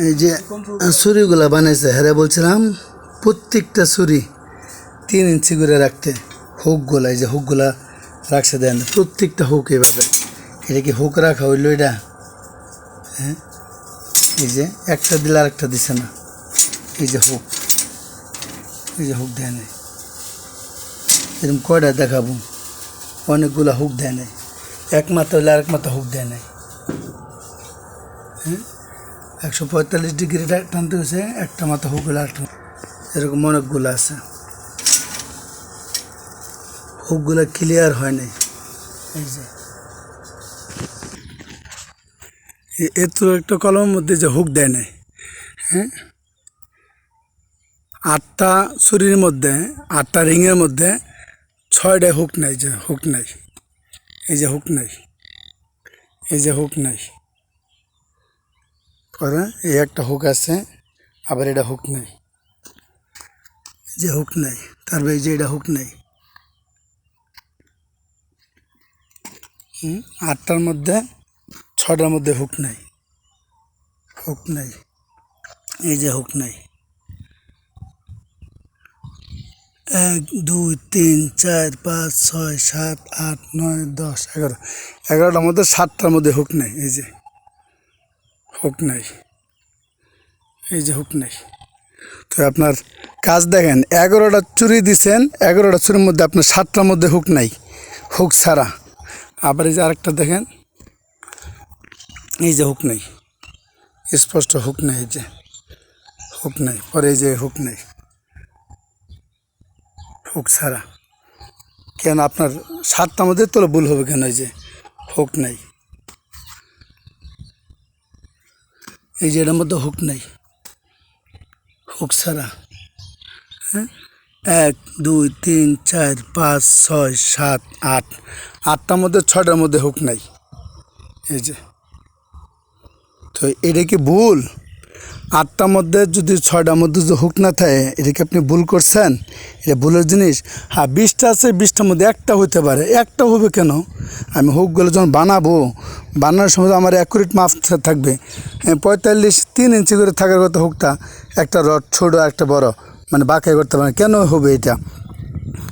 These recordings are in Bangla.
এই যে ছুরিগুলা বানাইছে হ্যাঁ বলছিলাম প্রত্যেকটা ছুরি 3 ইঞ্চি করে রাখতে হুকগুলা এই যে হুকগুলা রাখছে দেন প্রত্যেকটা হুক এভাবে এটা কি হুক রাখা হইলো এটা হ্যাঁ এই যে একটা দিলে আরেকটা দিছে না এই যে হুক দেয় নাই এরকম কয়টা দেখাবো অনেকগুলা হুক দেয় নাই এক মাথা হইলে আরেক মাথা হুক দেয় নাই হ্যাঁ 145 ডিগ্রি টানতে হয়েছে একটা মাথা হুক হলে আরেকটা এরকম অনেকগুলো আছে হুকগুলো ক্লিয়ার হয় নাই এই যে এত একটা কলমের মধ্যে যে হুক দেয় নাই হ্যাঁ 8টা ছুরির মধ্যে 8টা রিংয়ের মধ্যে 6টা হুক নাই যে হুক নাই এই যে হুক নাই এই যে হুক নাই পরে এই একটা হুক আছে আবার এটা হুক নাই যে হুক নাই তারপরে এই যে এটা হুক নাই 8টার মধ্যে 6টার মধ্যে হুক নাই এই যে হুক নাই 1 2 3 4 5 6 7 8 9 10 11 11টার মধ্যে 7টার মধ্যে হুক নাই এই যে হুক নাই এই যে হুক নাই তো আপনার কাজ দেখেন 11টা চুরি দিছেন 11টা চুরির মধ্যে আপনার 7টার মধ্যে হুক নাই হুক ছাড়া আবার এই যে আরেকটা দেখেন এই যে হুক নাই স্পষ্ট হুক নাই এই যে হুক নাই পরে এই যে হুক নাই হুক ছাড়া কেন আপনার 7টার মধ্যে তো ভুল হবে কেন এই যে হুক নাই এই যে এটার মধ্যে হুক নাই হুক ছাড়া হ্যাঁ 1 2 3 4 5 6 7 8 8টার মধ্যে 6টার মধ্যে হুক নাই এই যে তো এটা কি ভুল 8টার মধ্যে যদি 6টার মধ্যে যদি হুক না থাকে এটা কি আপনি ভুল করছেন এটা ভুলের জিনিস হ্যাঁ 20টা আছে 20টার মধ্যে একটা হইতে পারে একটা হবে কেন আমি হুকগুলো যখন বানানোর সময় আমার অ্যাকুরেট মাপ থাকবে 3 ইঞ্চি করে থাকার কথা হুকটা একটা রড ছোট একটা বড় মানে বাঁকাই করতে পারে কেন হবে এটা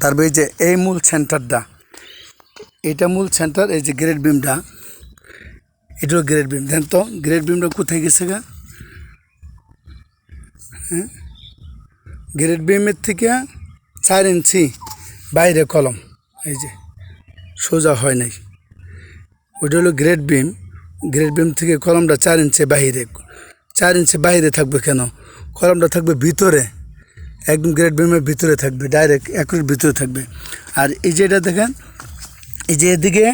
তারপরে এই যে এই মূল সেন্টারটা এটা মূল সেন্টার এই যে গ্রেড বিমটা এটাও গ্রেড বিম দেন তো গ্রেড বিমটা কোথায় গেছে গা হ্যাঁ গ্রেড বিমের থেকে 4 ইঞ্চি বাইরে কলম এই যে সোজা হয় নাই ওইটা হলো গ্রেড বিম থেকে কলমটা 4 ইঞ্চি বাহিরে 4 ইঞ্চি বাহিরে থাকবে কেন কলমটা থাকবে ভিতরে একদম গ্রেড বিমের ভিতরে থাকবে ডাইরেক্ট অ্যাকুরেট ভিতরে থাকবে আর এই যে এটা দেখেন এই যে এদিকে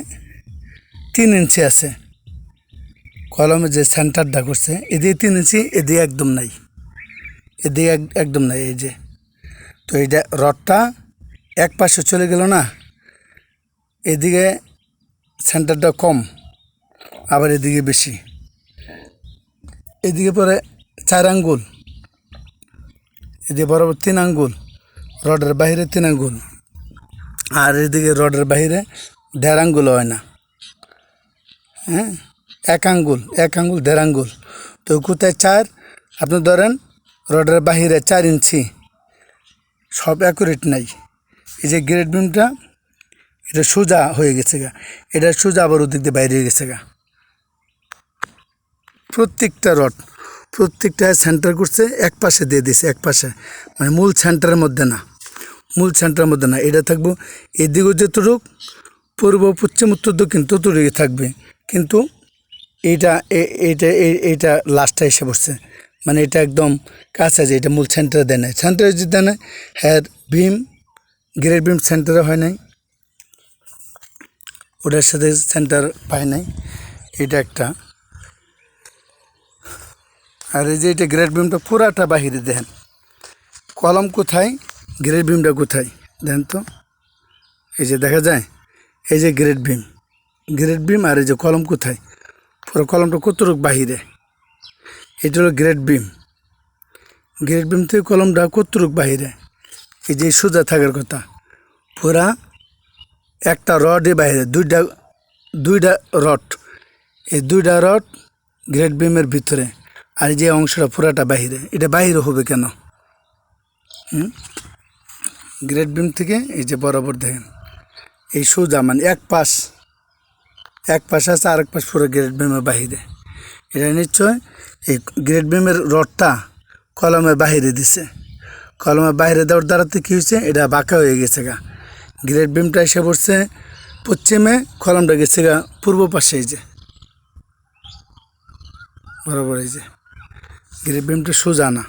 3 ইঞ্চি আছে কলমের যে সেন্টারটা করছে এদিকে 3 ইঞ্চি এদিকে একদম নাই এদিকে একদম নাই এই যে তো এইটা রডটা এক পাশে চলে গেল না এদিকে সেন্টারটা কম আবার এদিকে বেশি এদিকে পরে 4 আঙ্গুল এদিকে বরাবর 3 আঙ্গুল রডের বাইরে 3 আঙ্গুল আর এদিকে রডের বাইরে 1.5 আঙ্গুল হয় না হ্যাঁ 1 আঙ্গুল 1.5 আঙ্গুল তো কোথায় 4 আপনি ধরেন রডের বাহিরে 4 ইঞ্চি সব অ্যাকুরেট নাই এই যে গ্রেড বিমটা এটা সোজা হয়ে গেছে গা এটা সোজা আবার ওদিক দিয়ে বাইরে হয়ে গেছে গা প্রত্যেকটা সেন্টার করছে এক পাশে দিয়ে দিছে এক পাশে মানে মূল সেন্টারের মধ্যে না এটা থাকবো এদিকেও যতটুক পূর্ব পশ্চিম উত্তর দক্ষিণ ততটুকু থাকবে কিন্তু এইটা লাস্টটা এসে বসছে মানে এটা একদম কাছে আছে এটা মূল সেন্টারে দেয় নাই সেন্টারে যদি দেয় নাই হ্যাঁ গ্রেড বিম সেন্টারে হয় নাই ওটার সাথে সেন্টার পায় নাই এটা একটা আর এই যে এটা গ্রেড বিমটা পুরাটা বাহিরে দেখেন কলম কোথায় গ্রেড বিমটা কোথায় দেখেন তো এই যে দেখা যায় এই যে গ্রেড বিম আর এই যে কলম কোথায় পুরো কলমটা কতটুকু বাহিরে এটা হলো গ্রেড বিম থেকে কলমটা কতটুকু বাহিরে এই যে সোজা থাকার কথা পুরা একটা রডে বাইরে দুইটা রড এই 2টা রড গ্রেড বিমের ভিতরে আর এই যে অংশটা পুরাটা বাহিরে, এটা বাহিরে হবে কেন? গ্রেড বিম থেকে এই যে বরাবর দেখেন এই সোজা, মানে এক পাশ আছে, আরেক পাশ পুরো গ্রেড বিমের বাহিরে। এটা নিশ্চয় এই গ্রেড বিমের রডটা কলমের বাহিরে দিছে। কলমের বাইরে দেওয়ার দ্বারাতে কী হয়েছে, এটা বাঁকা হয়ে গেছে গা। গ্রেড বিমটা এসে পড়ছে পশ্চিমে, কলমটা গেছে গা পূর্ব পাশে। এই যে বরাবর, এই যে গ্রেড বিমটা সোজা না,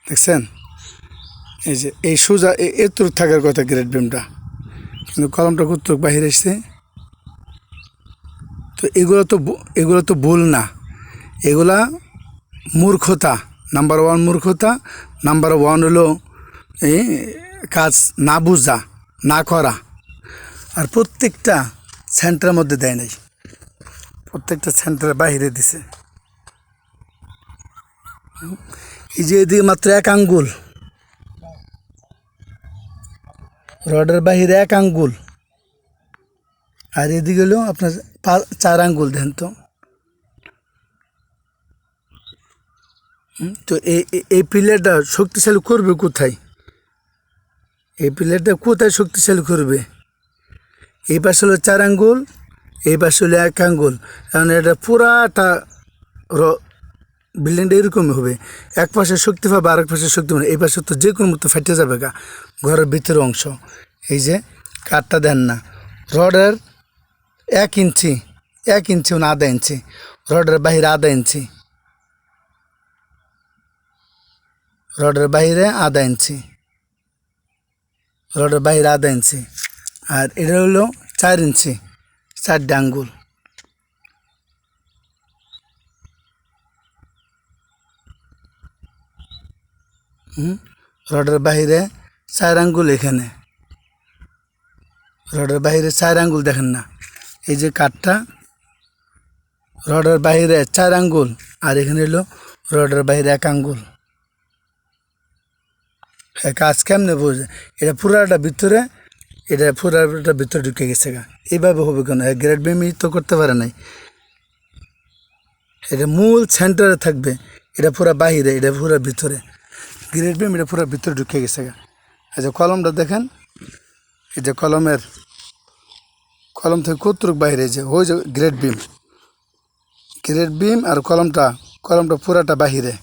দেখছেন? এই যে এই সোজা এতটুক থাকার কথা গ্রেড বিমটা, কিন্তু কলমটা কতটুক বাহিরে এসছে। তো এগুলো তো ভুল না, এগুলা মূর্খতা। নাম্বার 1 মূর্খতা, নাম্বার 1 হলো এই কাজ না বুঝা, না করা। আর প্রত্যেকটা সেন্টারের মধ্যে দেয় নাই, প্রত্যেকটা সেন্টারের বাহিরে দিছে। এই যে এদিকে মাত্র 1 আঙ্গুল, রডের বাহিরে 1 আঙ্গুল, আর এদিকে হলো আপনার 4 আঙ্গুল। দেন তো তো এই পিলারটা শক্তিশালী করবে কোথায়? এই পিলারটা কোথায় শক্তিশালী করবে? এই পাশে হলো 4 আঙ্গুল, এই পাশে হলো 1 আঙ্গুল। কারণ এটা পুরাটা বিল্ডিংটা এরকমই হবে, এক পাশে শক্তি পাবে, আরেক পাশে শক্তি পাবে। এই পাশে তো যে কোনো মতো ফেটে যাবে গা ঘরের ভিতরের অংশ। এই যে কাঠটা দেন না, রডের 1 ইঞ্চি, 1 ইঞ্চি না 1/2 ইঞ্চি, রডের বাহিরে 1/2 ইঞ্চি, রডের বাহিরে 1/2 ইঞ্চি, রডের বাহিরে 1/2 ইঞ্চি। আর এটা হলো 4 ইঞ্চি, 4 আঙ্গুল। রডের বাহিরে 4 আঙ্গুল, এখানে রডের বাহিরে 4 আঙ্গুল, দেখেন না? এই যে কাঠটা রডের বাহিরে 4 আঙ্গুল, আর এখানে হলো রডের বাহিরে 1 আঙ্গুল। হ্যাঁ, কাজ কেমনে বোঝে? এটা পুরাটা ভিতরে, এটা পুরাটা ভিতরে ঢুকে গেছে গা। এইভাবে হবে কেন? গ্রেড বিমই তো করতে পারে নাই। এটা মূল সেন্টারে থাকবে, এটা পুরা বাহিরে, এটা পুরা ভিতরে। গ্রেড বিম এটা পুরা ভিতরে ঢুকে গেছে গা। আচ্ছা, কলমটা দেখেন, এই যে কলম থেকে কতটুক বাইরে, যে ওই যে গ্রেড বিম আর কলমটা পুরাটা বাহিরে,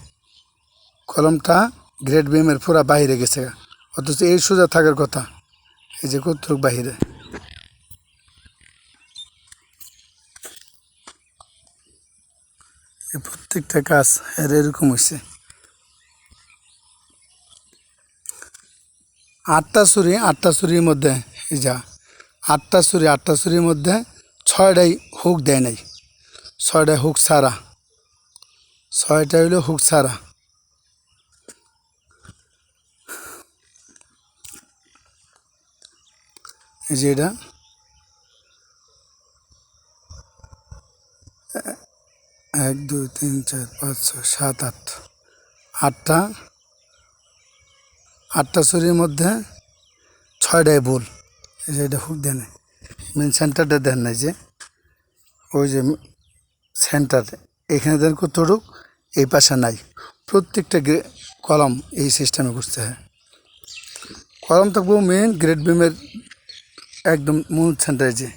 কলমটা গ্রেড বিমের পুরা বাহিরে গেছে গা। অথচ এই সোজা থাকার কথা, এই যে কতটুক বাহিরে। প্রত্যেকটা কাজ এরকম হয়েছে। 8টা ছুরির মধ্যে, এই যা 8টা ছুরির মধ্যে 6টাই হুক দেয় নাই, 6টাই হুক ছাড়া, 6টা হইলো হুক ছাড়া। এই যে এটা 1 2 3 4 5 6 7 8, 8টা ছুরির মধ্যে 6টাই ভুল। এই যে এটা হুক দেন, মেন সেন্টারটা দেন নাই, যে ওই যে সেন্টার এখানে দেন কতটুক, এই পাশে নাই। প্রত্যেকটা কলম এই সিস্টেমে করতে হয়। কলম থাকবো মেন গ্রেড বিমের একদম মূল সেন্টারে। যে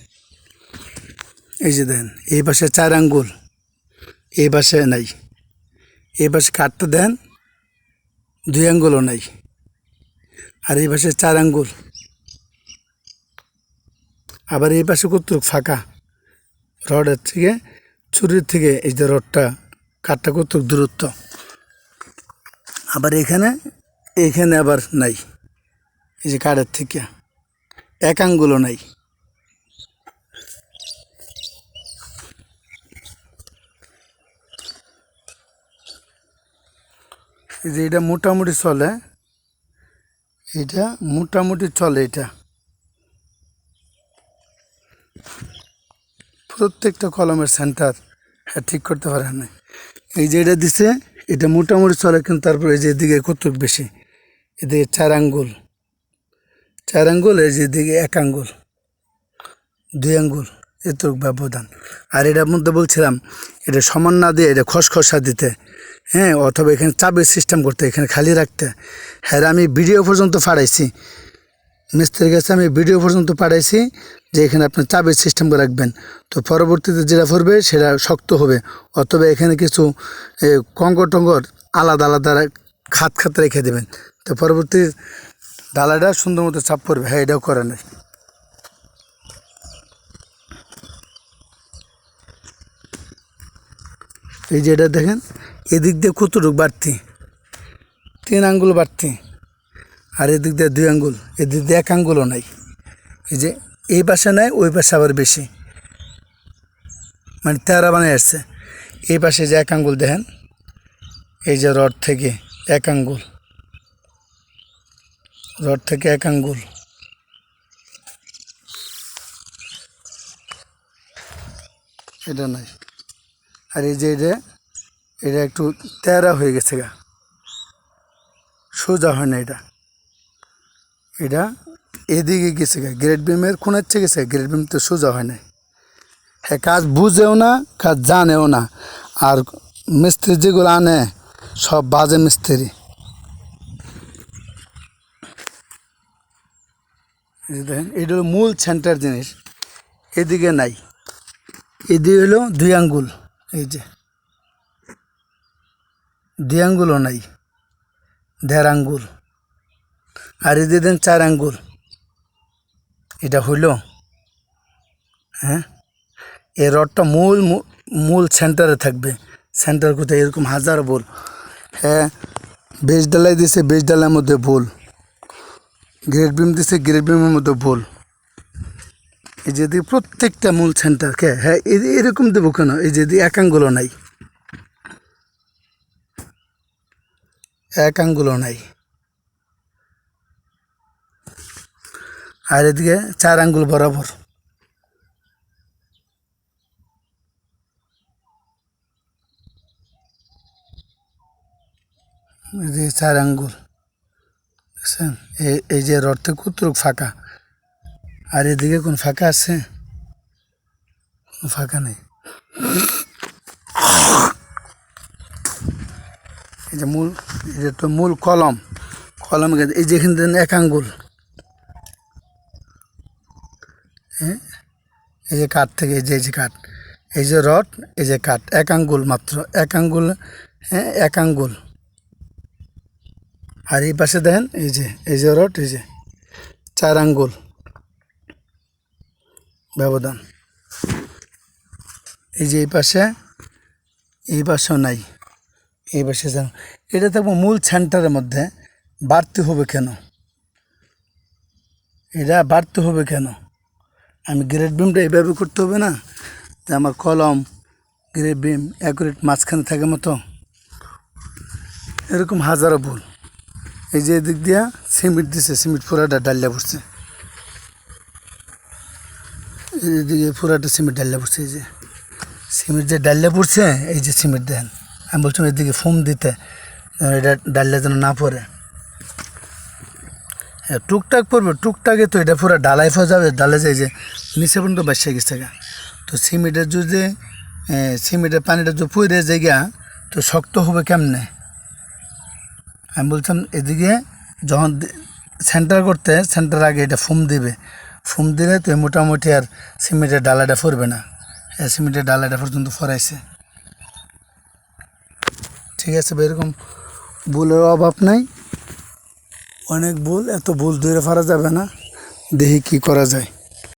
এই যে দেন এই পাশে 4 আঙ্গুল, এই পাশে নাই, এই পাশে কাটতে দেন 2 আঙ্গুলও নাই, আর এই পাশে 4 আঙ্গুল। আবার এই পাশে কতটুক ফাঁকা, রডের থেকে ছুরির থেকে এই যে রডটা কাঠটা কতটুক দূরত্ব। আবার এইখানে আবার নাই, এই যে কাঠের থেকে 1 আঙ্গুলও নাই। এই যে এটা মোটামুটি চলে, এটা মোটামুটি চলে। এটা প্রত্যেকটা কলমের সেন্টার ঠিক করতে পারে না। এই যে এটা দিছে, এটা মোটামুটি চলে, কিন্তু তারপরে এই যে এদিকে কতটুক বেশি, এদিকে 4 আঙ্গুল, এই যে এদিকে 1 আঙ্গুল, 2 আঙ্গুল, এতটুক ব্যবধান। আর এটার মধ্যে বলছিলাম এটা সমান না দিয়ে এটা খসখসা দিতে, হ্যাঁ, অথবা এখানে চাবির সিস্টেম করতে, এখানে খালি রাখতে। হ্যাঁ, আমি ভিডিও পর্যন্ত পাঠাইছি মিস্ত্রির কাছে, আমি ভিডিও পর্যন্ত পাঠাইছি যে এখানে আপনার চাবির সিস্টেম করে রাখবেন। তো পরবর্তীতে যেটা পড়বে সেটা শক্ত হবে, অথবা এখানে কিছু কঙ্কর টঙ্কর আলাদা আলাদা খাত খাত রেখে দেবেন। তো পরবর্তী ডালাটা সুন্দর মতো চাপ পড়বে। হ্যাঁ, এটাও করে নাই। এই যে এটা দেখেন, এদিক দিয়ে কতটুকু বাড়তি, 3 আঙ্গুল বাড়তি, আর এদিক দিয়ে 2 আঙ্গুল, এদিক দিয়ে 1 আঙ্গুলও নাই। এই যে এই পাশে নাই, ওই পাশে আবার বেশি, মানে 13 বানায় আসছে। এই পাশে যে 1 আঙ্গুল দেখেন, এই যে রড থেকে 1 আঙ্গুল, রড থেকে 1 আঙ্গুল, এটা নাই। আর এই যে এটা একটু তেরা হয়ে গেছে গা, সোজা হয় না। এটা এদিকে গেছে গা, গ্রেড বিমের কোনাচ্ছে গেছে, গ্রেড বিম তো সোজা হয় না। হ্যাঁ, কাজ বুঝেও না, কাজ জানেও না। আর মিস্ত্রি যেগুলো আনে সব বাজে মিস্ত্রি। দেখেন, এটা হলো মূল সেন্টার জিনিস, এদিকে নাই। এদিকে হলো 2 আঙ্গুল, এই যে 2 আঙ্গুলও নাই, 1.5 আঙ্গুল, আর এদিকে দেন 4 আঙ্গুল। এটা হইল? হ্যাঁ, এই রডটা মূল সেন্টারে থাকবে। সেন্টার কোথায়? এরকম হাজার বোল। হ্যাঁ, বেশ ডালাই দিছে, বেশ ডালার মধ্যে বোল, গ্রেড বিম দিছে, গ্রেড বিমের মধ্যে বোল। এই যে প্রত্যেকটা মূল সেন্টার কে, হ্যাঁ এরকম দেবো কেন? এই যে 1 আঙ্গুলও নাই, 1 আঙ্গুলও নাই। আর এদিকে 4 আঙ্গুল বরাবর। এই যে 4 আঙ্গুল দেখছেন? এই যে রডটা কতটুকু ফাঁকা, আর এদিকে কোন ফাঁকা আছে? কোনো ফাঁকা নেই। এই যে এটা তো মূল কলম, এই যে এখানে 1 আঙ্গুল, হ্যাঁ, এই যে কাঠ থেকে, এই যে কাঠ, এই যে রড, এই যে কাঠ, 1 আঙ্গুল মাত্র, 1 আঙ্গুল। হ্যাঁ, 1 আঙ্গুল। আর এই পাশে দেখেন, এই যে রড, এই যে 4 আঙ্গুল ব্যবধান। এই যে এই পাশেও নাই, এই পাশে যেন এটা থাকবো মূল সেন্টারের মধ্যে। বাড়তে হবে কেন? এটা বাড়তে হবে কেন? আমি গ্রেড বিমটা এইভাবে করতে হবে না যে আমার কলম গ্রেড বিম অ্যাকুরেট মাঝখানে থাকে মতো? এরকম হাজারো ভুল। এই যে এদিক দিয়া সিমেন্ট দিছে, সিমেন্ট পুরাটা ডালিয়া পড়ছে, এদিকে পুরাটা সিমেন্ট ডালিয়া পড়ছে। এই যে সিমেন্ট যে ডালিয়া পড়ছে, এই যে সিমেন্ট দেন, আমি বলছিলাম এদিকে ফোম দিতে, এটা ডালিয়া যেন না পড়ে। হ্যাঁ, টুকটাক পড়বে, টুকটাকে তো এটা পুরো ডালাই ফা যাবে, ডালে যায় যে নিচে পর্যন্ত বাসা গেছে গা। তো সিমেন্টের যদি সিমেন্টের পানিটা যদি পড়ে যায় গা, তো শক্ত হবে কেমনে? আমি বলছিলাম এদিকে যখন সেন্টার করতে, সেন্টার আগে এটা ফোম দিবে, ফোম দিলে তো মোটামুটি আর সিমেন্টের ডালাটা পড়বে না। হ্যাঁ, সিমেন্টের ডালাটা পর্যন্ত ফরাইছে। ঠিক আছে, এরকম ভুলের অভাব নাই, অনেক ভুল, এত ভুল ধরে ফেলা যাবে না, দেখি কি করা যায়।